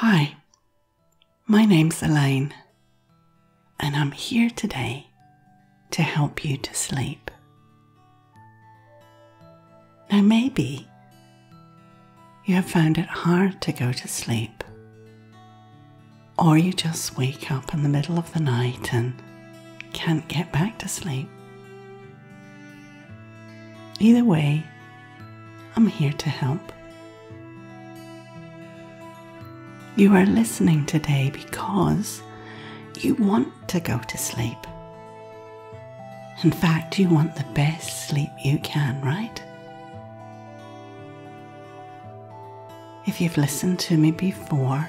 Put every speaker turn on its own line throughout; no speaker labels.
Hi, my name's Elaine, and I'm here today to help you to sleep. Now maybe you have found it hard to go to sleep, or you just wake up in the middle of the night and can't get back to sleep. Either way, I'm here to help. You are listening today because you want to go to sleep. In fact, you want the best sleep you can, right? If you've listened to me before,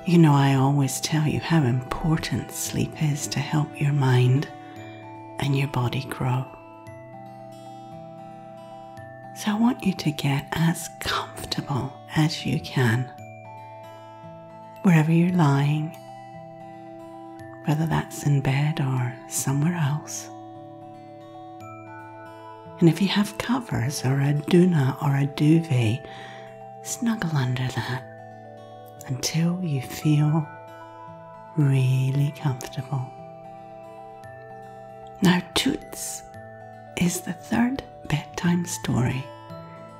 you know I always tell you how important sleep is to help your mind and your body grow. So I want you to get as comfortable as you can, wherever you're lying, whether that's in bed or somewhere else. And if you have covers or a doona or a duvet, snuggle under that until you feel really comfortable. Now, Toots is the third bedtime story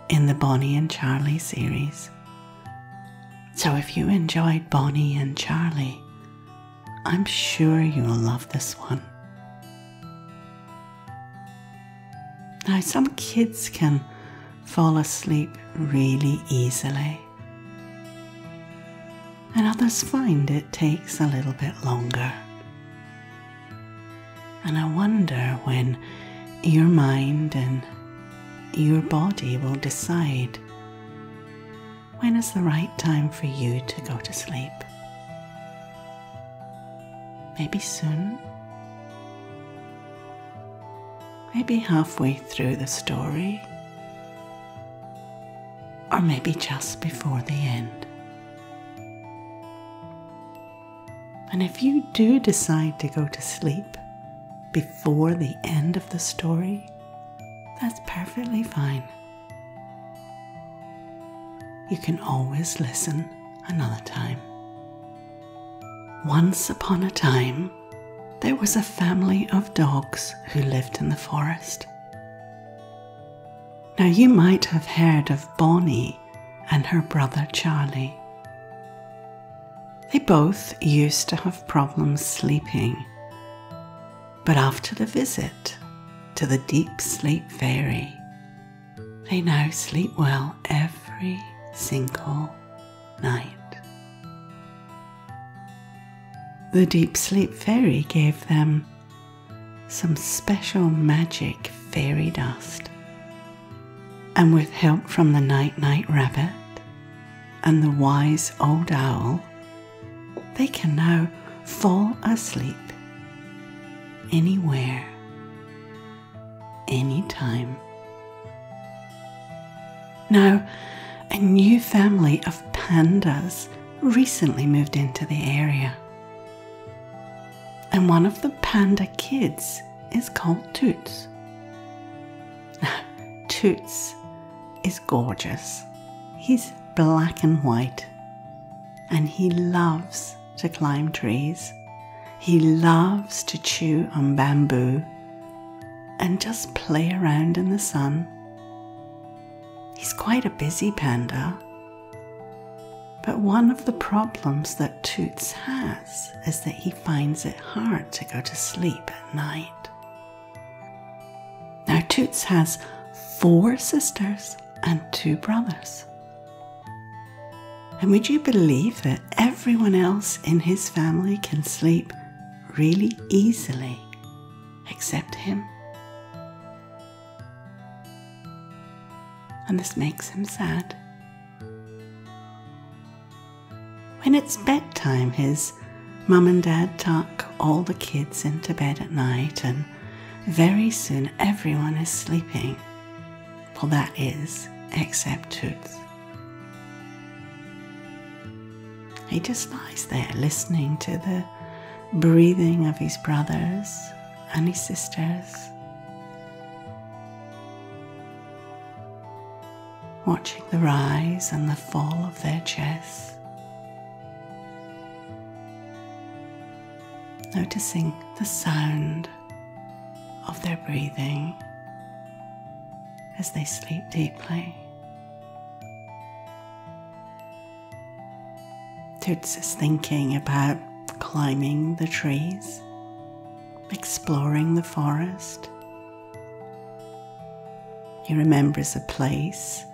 in the Bonnie and Charlie series. So if you enjoyed Bonnie and Charlie, I'm sure you'll love this one. Now, some kids can fall asleep really easily, and others find it takes a little bit longer. And I wonder when your mind and your body will decide when is the right time for you to go to sleep. Maybe soon. Maybe halfway through the story. Or maybe just before the end. And if you do decide to go to sleep before the end of the story, that's perfectly fine. You can always listen another time. Once upon a time, there was a family of dogs who lived in the forest. Now you might have heard of Bonnie and her brother Charlie. They both used to have problems sleeping, but after the visit to the deep sleep fairy, they now sleep well every single night. The deep sleep fairy gave them some special magic fairy dust, and with help from the night-night rabbit and the wise old owl, they can now fall asleep anywhere, anytime. Now, a new family of pandas recently moved into the area. And one of the panda kids is called Toots. Now, Toots is gorgeous. He's black and white, and he loves to climb trees. He loves to chew on bamboo and just play around in the sun. He's quite a busy panda, but one of the problems that Toots has is that he finds it hard to go to sleep at night. Now, Toots has 4 sisters and 2 brothers. And would you believe that everyone else in his family can sleep really easily except him? And this makes him sad. When it's bedtime, his mum and dad tuck all the kids into bed at night, and very soon everyone is sleeping. Well, that is, except Toots. He just lies there listening to the breathing of his brothers and his sisters, watching the rise and the fall of their chests. noticing the sound of their breathing as they sleep deeply. Toots is thinking about climbing the trees, exploring the forest. He remembers a place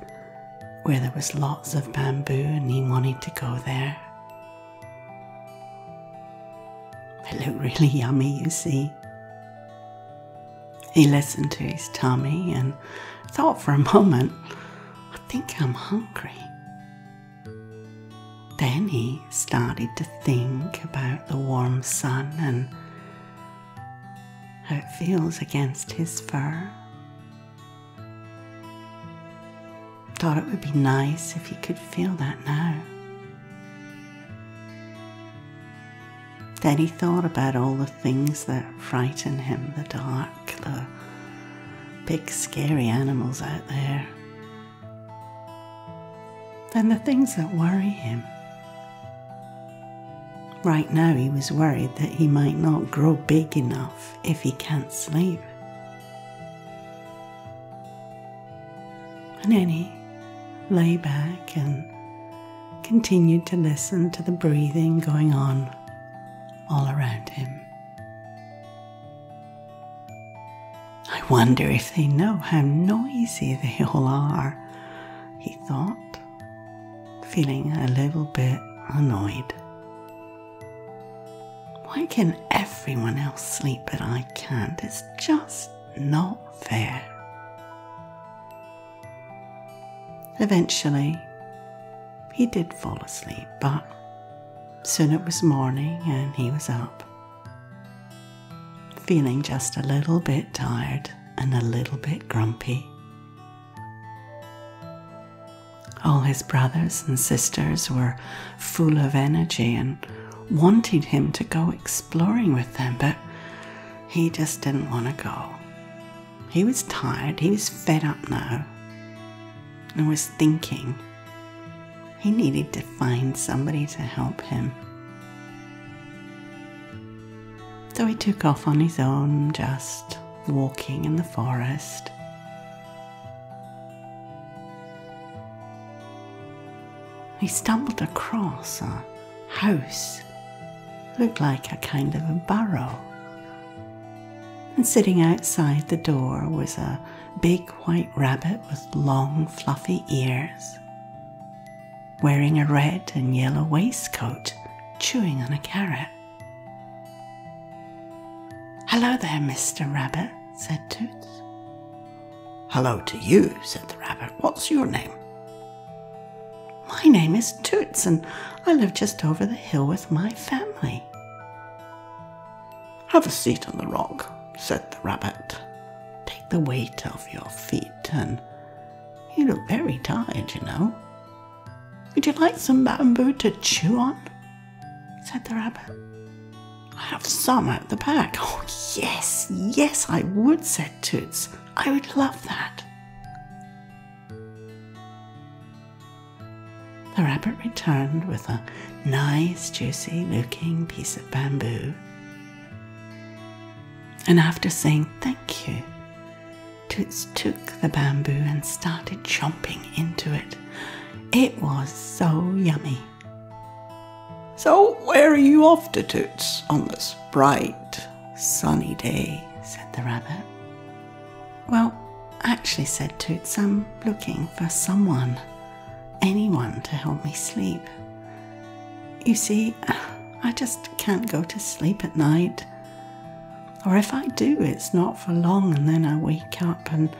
where there was lots of bamboo and he wanted to go there. It looked really yummy, you see. He listened to his tummy and thought for a moment, I think I'm hungry. Then he started to think about the warm sun and how it feels against his fur. Thought it would be nice if he could feel that now. Then he thought about all the things that frighten him, the dark, the big scary animals out there, and the things that worry him. Right now he was worried that he might not grow big enough if he can't sleep. And then he lay back and continued to listen to the breathing going on all around him. I wonder if they know how noisy they all are, he thought, feeling a little bit annoyed. Why can everyone else sleep but I can't? It's just not fair. Eventually, he did fall asleep, but soon it was morning and he was up, feeling just a little bit tired and a little bit grumpy. All his brothers and sisters were full of energy and wanted him to go exploring with them, but he just didn't want to go. He was tired, he was fed up now, and was thinking he needed to find somebody to help him. So he took off on his own, just walking in the forest. He stumbled across a house, looked like a kind of a burrow. And sitting outside the door was a big white rabbit with long fluffy ears, wearing a red and yellow waistcoat, chewing on a carrot. "Hello there, Mr. Rabbit," said Toots. "Hello to you," said the rabbit. "What's your name?" "My name is Toots and I live just over the hill with my family." "Have a seat on the rock," said the rabbit. "Take the weight off your feet and you look very tired, you know. Would you like some bamboo to chew on?" said the rabbit. "I have some at the back." "Oh, yes, I would," said Toots. "I would love that." The rabbit returned with a nice, juicy looking piece of bamboo. And after saying thank you, Toots took the bamboo and started chomping into it. It was so yummy. "So where are you off to, Toots, on this bright, sunny day?" said the rabbit. "Well, actually," said Toots, "I'm looking for anyone to help me sleep. You see, I just can't go to sleep at night. Or if I do, it's not for long and then I wake up and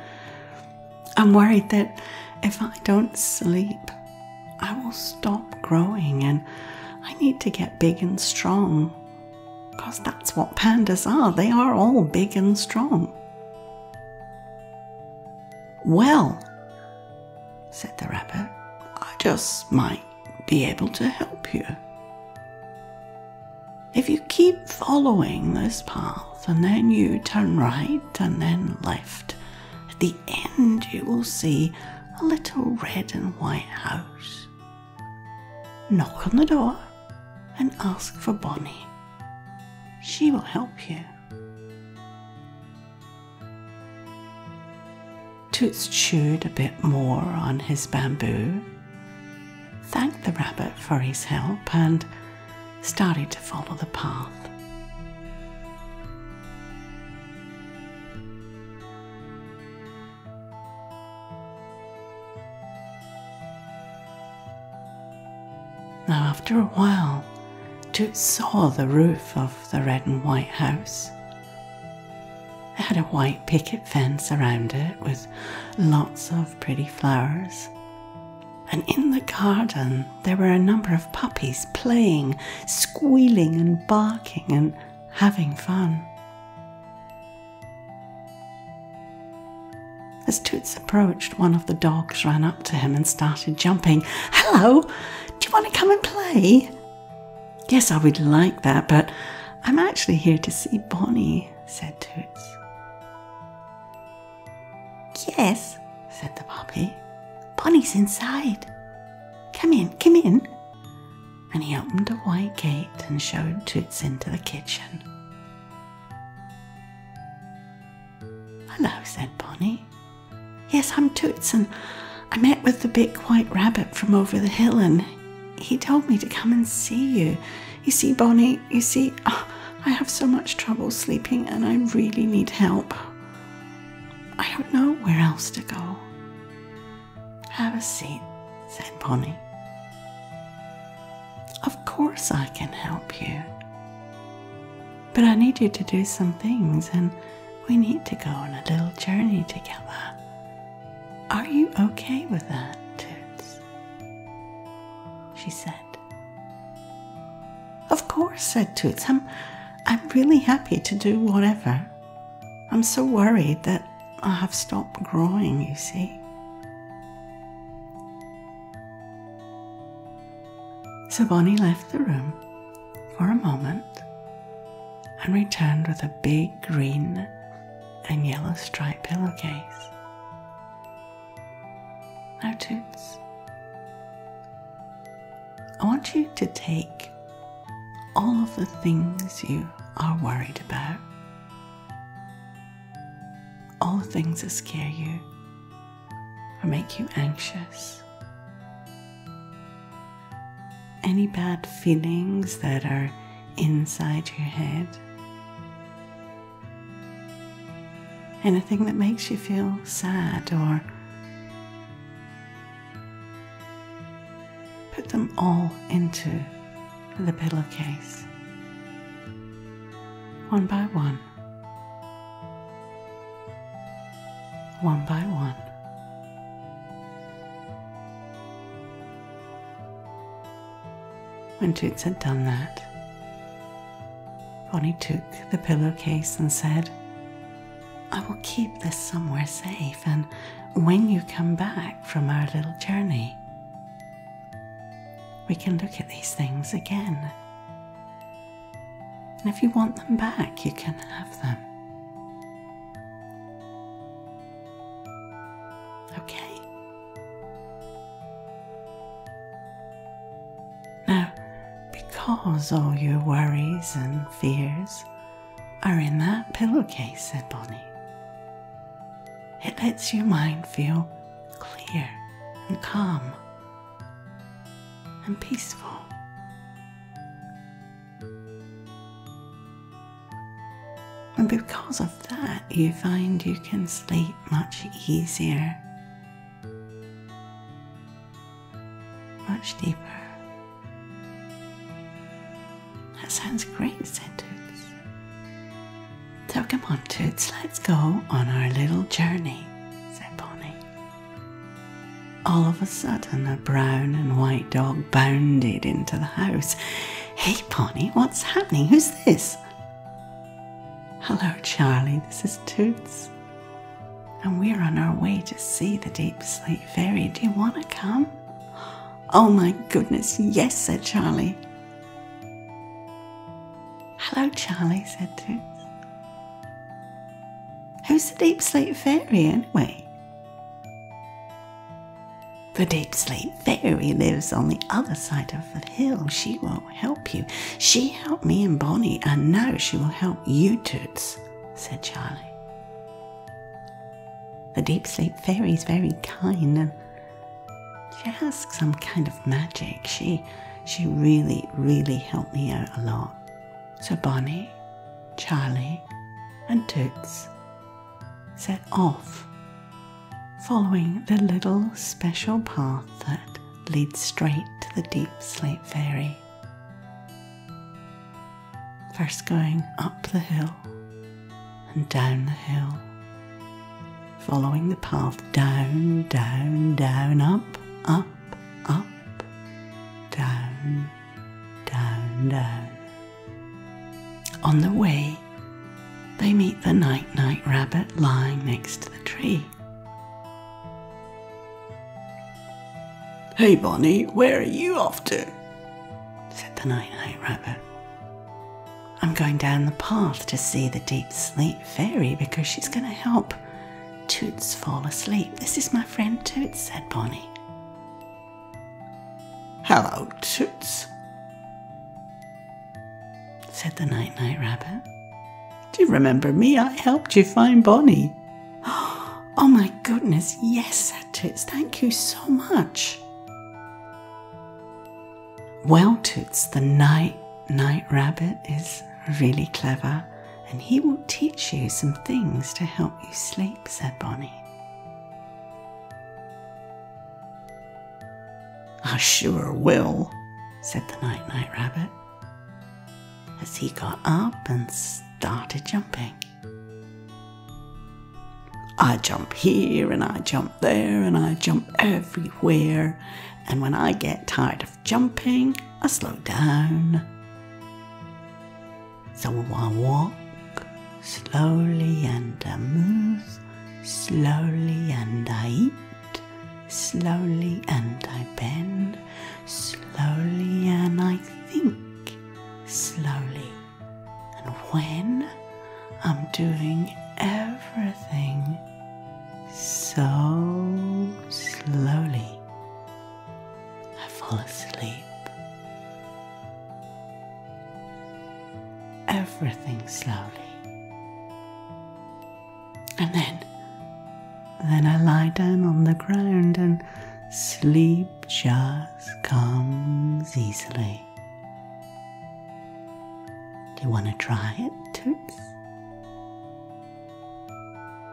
I'm worried that if I don't sleep, I will stop growing and I need to get big and strong. Because that's what pandas are. They are all big and strong." "Well," said the rabbit, "I just might be able to help you. If you keep following this path and then you turn right and then left, at the end you will see a little red and white house. Knock on the door and ask for Bonnie. She will help you. Toots chewed a bit more on his bamboo, thanked the rabbit for his help, and started to follow the path. Now, after a while, Toots saw the roof of the red and white house. It had a white picket fence around it with lots of pretty flowers. And in the garden there were a number of puppies playing, squealing and barking and having fun. As Toots approached, one of the dogs ran up to him and started jumping. "Hello, do you want to come and play?" "Yes, I would like that, but I'm actually here to see Bonnie," said Toots. "Yes," said the puppy. "Bonnie's inside. Come in, come in." And he opened a white gate and showed Toots into the kitchen. "Hello," said Bonnie. "Yes, I'm Toots, and I met with the big white rabbit from over the hill, and he told me to come and see you. You see, Bonnie, I have so much trouble sleeping, and I really need help. I don't know where else to go." "Have a seat," said Bonnie. "Of course I can help you. But I need you to do some things, and we need to go on a little journey together. Are you okay with that, Toots?" she said. "Of course," said Toots. I'm really happy to do whatever. I'm so worried that I have stopped growing, you see." So Bonnie left the room for a moment and returned with a big green and yellow striped pillowcase. "Now, Toots, I want you to take all of the things you are worried about, all the things that scare you or make you anxious, any bad feelings that are inside your head, anything that makes you feel sad, or put them all into the pillowcase, one by one, one by one. When Toots had done that, Bonnie took the pillowcase and said, "I will keep this somewhere safe, and when you come back from our little journey, we can look at these things again. And if you want them back, you can have them. Okay?" Now, because all your worries and fears are in that pillowcase, said Bonnie, it lets your mind feel clear and calm and peaceful. And because of that, you find you can sleep much easier, much deeper. That sounds great, said Toots. So come on, Toots, let's go on our little journey, said Bonnie. All of a sudden, a brown and white dog bounded into the house. Hey, Bonnie, what's happening? Who's this? Hello, Charlie, this is Toots. And we're on our way to see the deep sleep fairy. Do you want to come? Oh my goodness, yes, said Charlie. Hello, Charlie, said Toots. Who's the deep sleep fairy anyway? The deep sleep fairy lives on the other side of the hill. She will help you. She helped me and Bonnie, and now she will help you, Toots, said Charlie. The deep sleep fairy is very kind, and she has some kind of magic. She really, really helped me out a lot. So Bonnie, Charlie, and Toots set off, following the little special path that leads straight to the deep sleep fairy. First going up the hill and down the hill, following the path down, down, down, up, up, up, down, down, down. On the way, they meet the night-night rabbit lying next to the tree. "Hey Bonnie, where are you off to?" said the night-night rabbit. "I'm going down the path to see the deep sleep fairy because she's going to help Toots fall asleep. This is my friend Toots," said Bonnie. "Hello, Toots," said the night-night rabbit. "Do you remember me? I helped you find Bonnie." "Oh my goodness, yes," said Toots. "Thank you so much." "Well, Toots, the night-night rabbit is really clever, and he will teach you some things to help you sleep," said Bonnie. "I sure will," said the night-night rabbit, as he got up and started jumping. "I jump here and I jump there and I jump everywhere, and when I get tired of jumping, I slow down. So I walk slowly and I move slowly and I eat slowly and I bend slowly and I think slowly. And when I'm doing everything so slowly, I fall asleep. Everything slowly. And then I lie down on the ground and sleep just comes easily. Do you want to try it, Toots?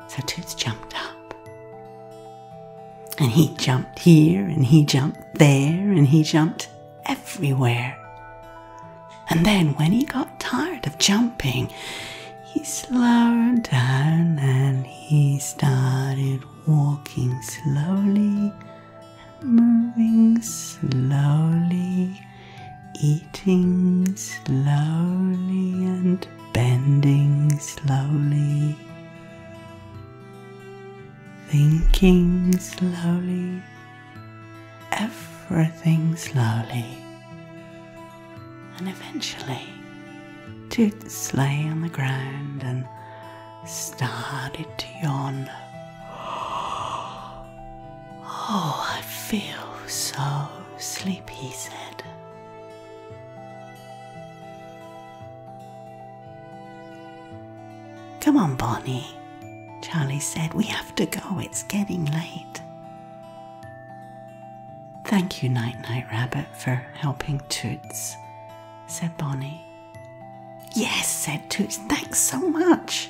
So Toots jumped up. And he jumped here and he jumped there and he jumped everywhere. And then when he got tired of jumping, he slowed down and he started walking slowly and moving slowly, eating slowly and bending slowly, thinking slowly, everything slowly. And eventually, Toots lay on the ground and started to yawn. "Oh, I feel so sleepy," he said. "Come on, Bonnie," Charlie said. "We have to go. It's getting late." "Thank you, Night-Night Rabbit, for helping Toots," said Bonnie. "Yes," said Toots, "thanks so much,"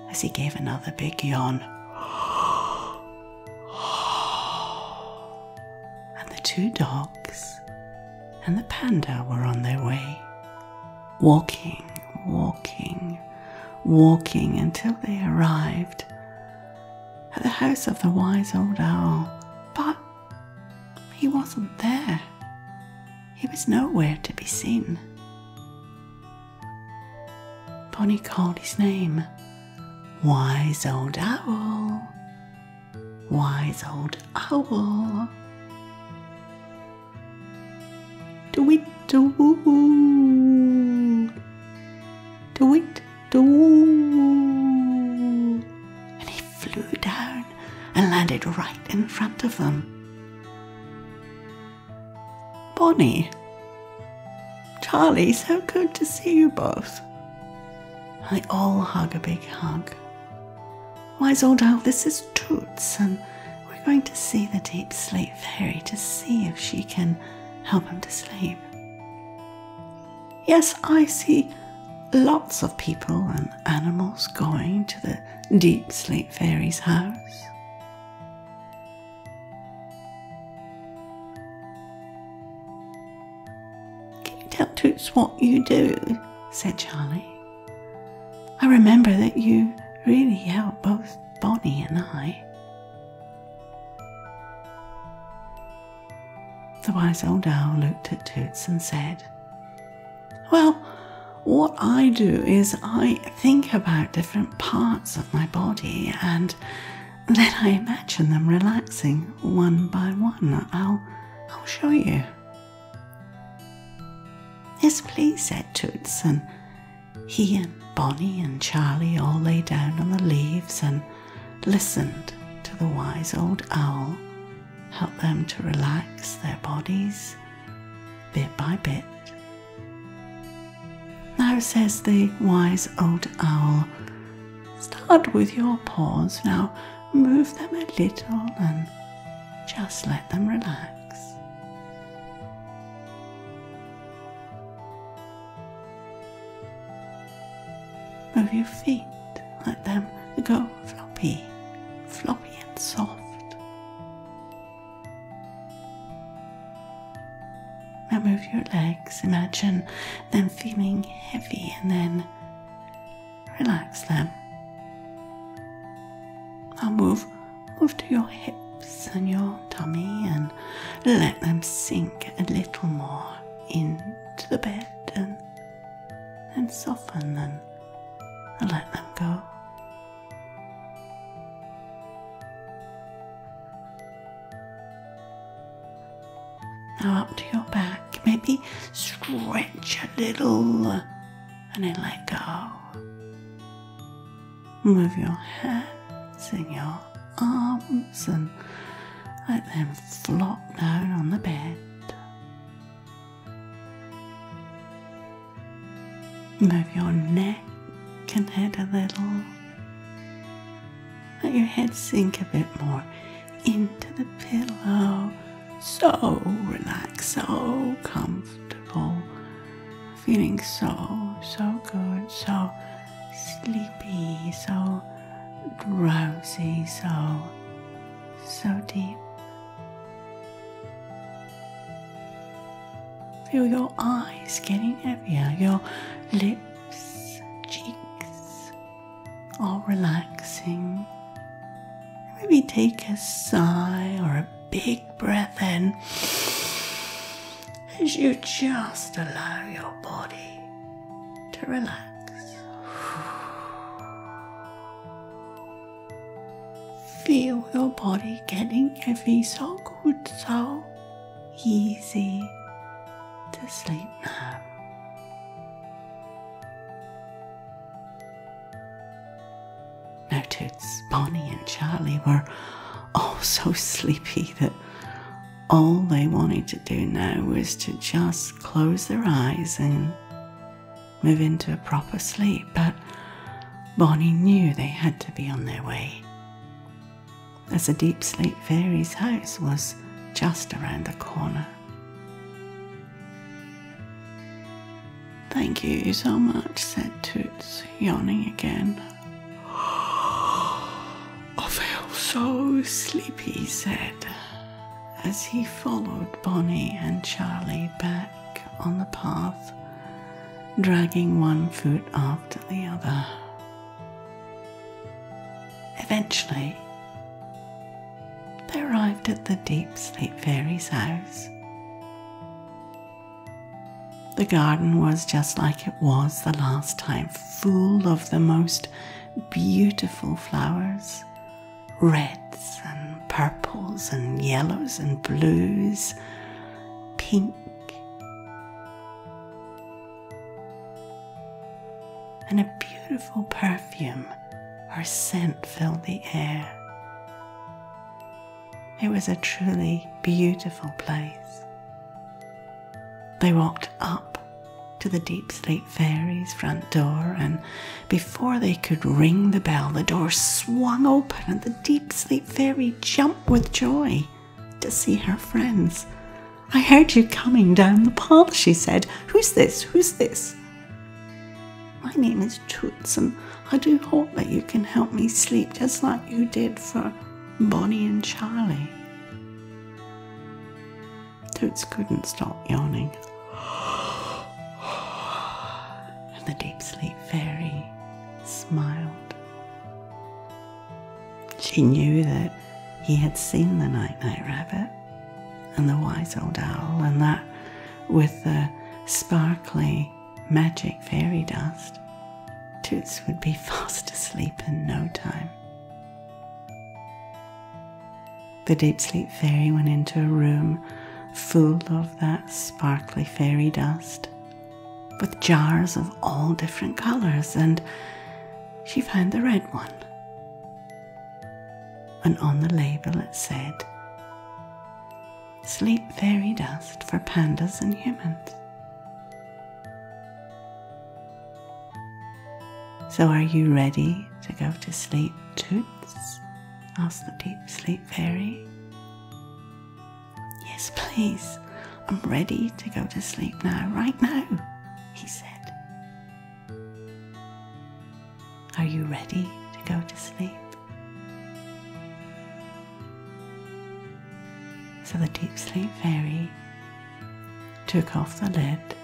as he gave another big yawn. And the two dogs and the panda were on their way, walking, walking, walking until they arrived at the house of the wise old owl. But he wasn't there. He was nowhere to be seen. Bonnie called his name. "Wise old owl, wise old owl." Do-it-do-oo, do-it-do-oo. And he flew down and landed right in front of them. Bonnie, Charlie, so good to see you both. They all hug a big hug. Wise old owl, this is Toots, and we're going to see the deep sleep fairy to see if she can help him to sleep. Yes, I see lots of people and animals going to the deep sleep fairy's house. Can you tell Toots what you do? Said Charlie. I remember that you really helped both Bonnie and I. The wise old owl looked at Toots and said, well, what I do is I think about different parts of my body and then I imagine them relaxing one by one. I'll show you. Yes, please, said Toots, and he and Bonnie and Charlie all lay down on the leaves and listened to the wise old owl help them to relax their bodies bit by bit. Now, says the wise old owl, start with your paws. Now move them a little and just let them relax. Move your feet, let them go floppy, floppy and soft. Now move your legs, imagine them feeling heavy and then relax them. Now move to your hips and your tummy and let them sink a little more into the bed and soften and let them go. Now up to your back, maybe stretch a little and then let go. Move your hands and your arms and let them flop down on the bed. Move your neck and head a little. Let your head sink a bit more into the pillow. So relaxed, so comfortable, feeling so good, so sleepy, so drowsy, so deep. Feel your eyes getting heavier, your lips, cheeks, all relaxing. Maybe take a sigh or a big breath in as you just allow your body to relax. Feel your body getting heavy, so good, so easy to sleep now. Now Toots, Bonnie and Charlie were all so sleepy that all they wanted to do now was to just close their eyes and move into a proper sleep. But Bonnie knew they had to be on their way, as the deep sleep fairy's house was just around the corner. Thank you so much, said Toots, yawning again. I feel so sleepy, he said, as he followed Bonnie and Charlie back on the path, dragging one foot after the other. Eventually, they arrived at the deep sleep fairy's house. The garden was just like it was the last time, full of the most beautiful flowers, reds and purples and yellows and blues, pink, and a beautiful perfume or scent filled the air. It was a truly beautiful place. They walked up to the Deep Sleep Fairy's front door, and before they could ring the bell, the door swung open and the Deep Sleep Fairy jumped with joy to see her friends. "I heard you coming down the path," she said. "Who's this? Who's this?" "My name is Toots, and I do hope that you can help me sleep just like you did for Bonnie and Charlie." Toots couldn't stop yawning. And the Deep Sleep Fairy smiled. She knew that he had seen the Night-Night Rabbit and the Wise Old Owl, and that with the sparkly magic fairy dust, Toots would be fast asleep in no time. The Deep Sleep Fairy went into a room full of that sparkly fairy dust, with jars of all different colours, and she found the red one. And on the label it said, "Sleep Fairy Dust for Pandas and Humans." "So are you ready to go to sleep, Toots?" asked the Deep Sleep Fairy. "Yes, please. I'm ready to go to sleep now, right now," he said. "Are you ready to go to sleep?" So the Deep Sleep Fairy took off the lid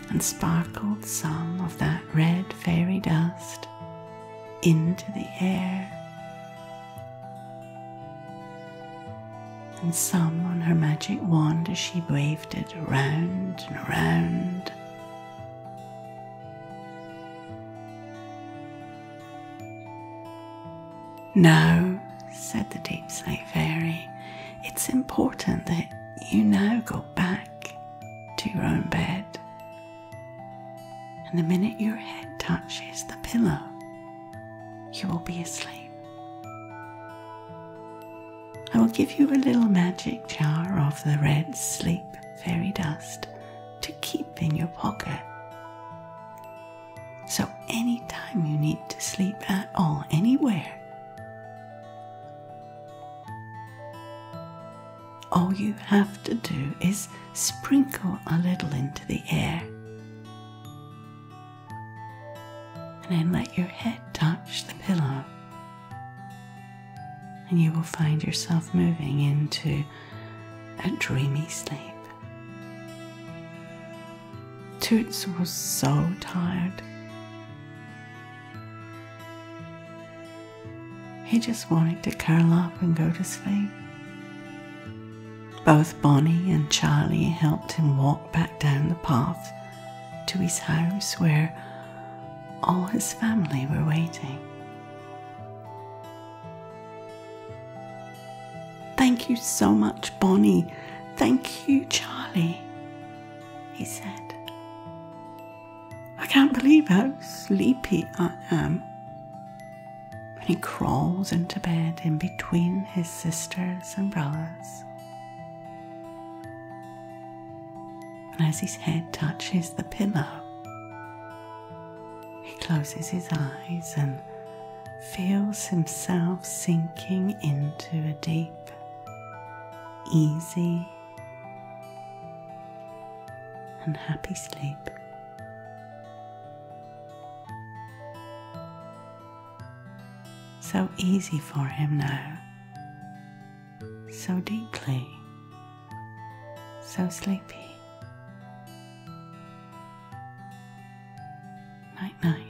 and sparkled some of that red fairy dust into the air, and some on her magic wand as she waved it around and around. "Now," said the Deep Sleep Fairy, "it's important that you now go back to your own bed. And the minute your head touches the pillow, you will be asleep. I will give you a little magic jar of the red sleep fairy dust to keep in your pocket. So anytime you need to sleep at all, anywhere, all you have to do is sprinkle a little into the air, and then let your head touch the pillow, and you will find yourself moving into a dreamy sleep." Toots was so tired. He just wanted to curl up and go to sleep. Both Bonnie and Charlie helped him walk back down the path to his house, where all his family were waiting. "Thank you so much, Bonnie. Thank you, Charlie," he said. "I can't believe how sleepy I am." And he crawls into bed in between his sisters and brothers. And as his head touches the pillow, he closes his eyes and feels himself sinking into a deep, easy and happy sleep. So easy for him now, so deeply, so sleepy. Night night.